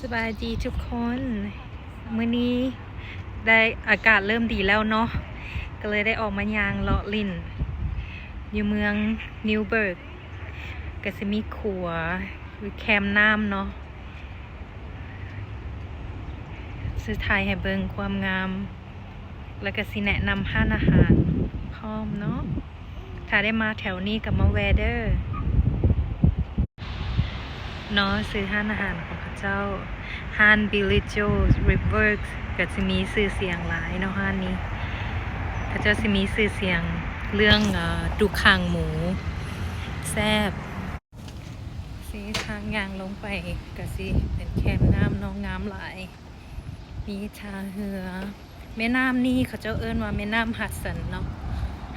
สบายดีทุกคนมื้อนี้ได้อากาศเริ่มดีแล้วเนาะก็เลยได้ออกมายางเลาะลิ่นอยู่เมืองนิวเบิร์กก็จะมีขัวแคมน้ำเนาะซื้อไทยให้เบิงความงามแล้วก็สิแนะนำห้านอาหารพร้อมเนาะถ้าได้มาแถวนี้กับมาแวเดอร์เนาะซื้อห้านอาหารของพระเจ้าห้านบิลลิโจริเวิร์กก็จะมีชื่อเสียงหลายเนาะห้านนี้พระเจ้าจะมีชื่อเสียงเรื่องดูคางหมูแซ่บสีทางยางลงไปก็สิเป็นแคมน้ำน้องงามหลายมีชาเหือแม่น้ำนี่เขาเจ้าเอิ้นว่าแม่น้ำฮัดสันเนาะ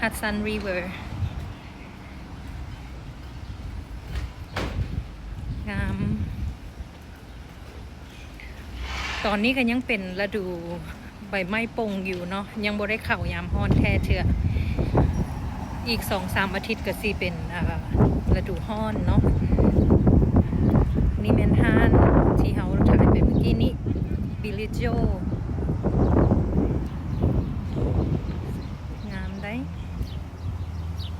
ฮัดสันริเวอร์งามตอนนี้ก็ยังเป็นฤดูใบไม้ปงอยู่เนาะยังบ่ได้เข้ายามฮ้อนแท้เถื่ออีก 2-3 อาทิตย์ก็สิเป็นฤดูฮ้อนเนาะนี่แม่นห้านที่เฮาถ่ายไปเมื่อกี้นี้บิลลิโจงามได้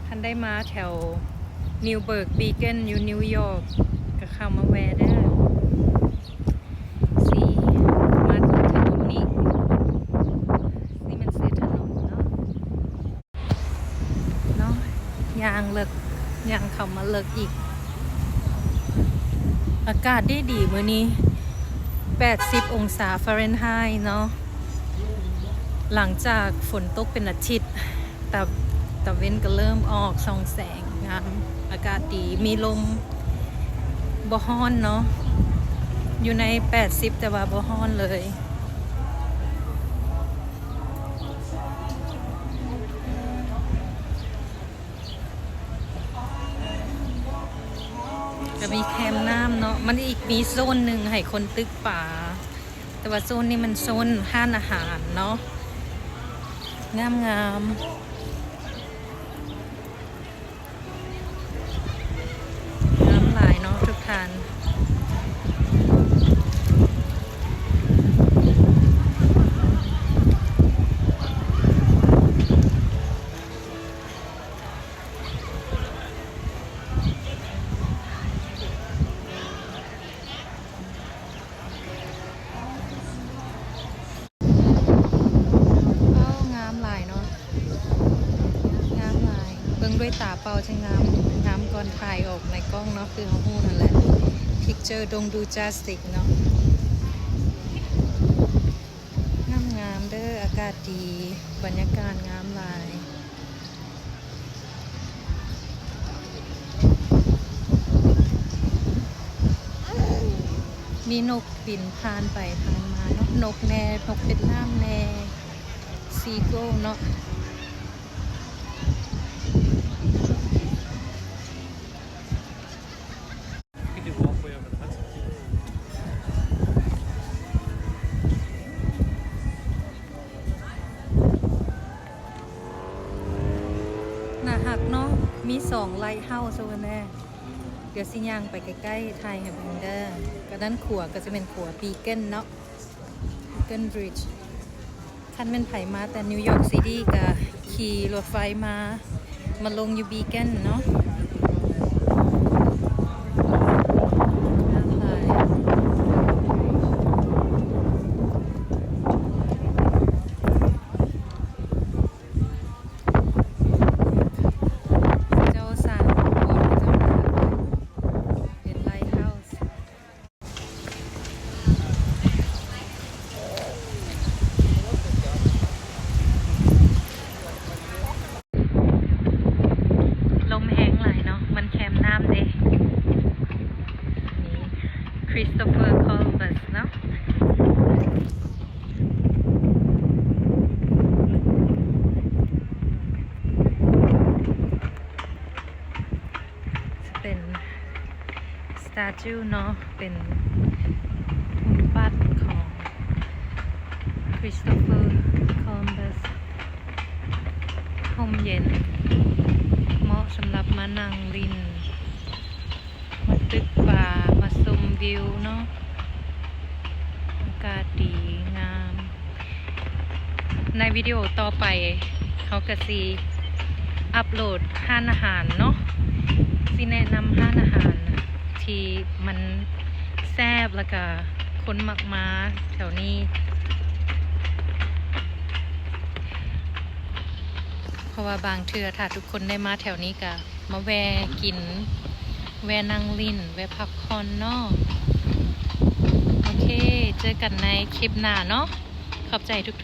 ท่านได้มาแถวนิวเบิร์กบีเกนอยู่นิวยอร์กก็เข้ามาแวะได้มาถนนนี้นี่มันซื้อถนนเนาะยางเลิกยางเข้ามาเลิกอีกอากาศดีมื้อนี้80 องศาฟาเรนไฮต์เนาะหลังจากฝนตกเป็นอาทิตย์แต่เว้นก็เริ่มออกส่องแสงงามอากาศดีมีลมบ่ฮ้อนเนาะอยู่ใน80แต่ว่าบ่ฮ้อนเลยจะมีแคมน้ำเนาะมันอีกมีโซนหนึ่งให้คนตึกป่าแต่ว่าโซนนี้มันโซนห้านอาหารเนาะงามงามหลายเนาะทุกท่านเบิ่งด้วยตาเปล่าจะงามก่อนถ่ายออกในกล้องเนาะคือเขาพูดนั่นแหละ picture don't do justice เนาะงามเด้ออากาศดีบรรยากาศงามหลายมีนกบินผ่านไปผ่านมาเนาะนกแน่นกเป็ดน้ำแน่ซีโก้เนาะน่าฮักเนาะมี2ไลท์เฮาส์ซะแน่เดี๋ยวสิย่างไปใกล้ๆไทยให้เบิ่งเด้อก็ด้านขัวก็จะเป็นขัวบีเกิลเนาะบีเกิลบริดจ์ท่านเป็นไผมาแต่นิวยอร์กซิตี้ก็ขี่รถไฟมาลงอยู่บีเกิลเนาะคริสโตเฟอร์โคลัมบัสเนาะจะเป็นสแตชูเนาะเป็นหุ่นปั้นของคริสโตเฟอร์โคลัมบัสร่มเย็นเหมาะสำหรับมานั่งรินมาตึกป่ามาชมวิวเนาะ ในวิดีโอต่อไปเขาก็สิอัปโหลดห้านอาหารเนาะสิแนะนำห้านอาหารที่มันแซ่บแล้วก็คนมักมาแถวนี้เพราะว่าบางเทื่อถ้าทุกคนได้มาแถวนี้ก็มาแวะกินแวะนั่งลิ้นแวะพักผ่อนเนาะโอเคเจอกันในคลิปหน้าเนาะขอบใจทุก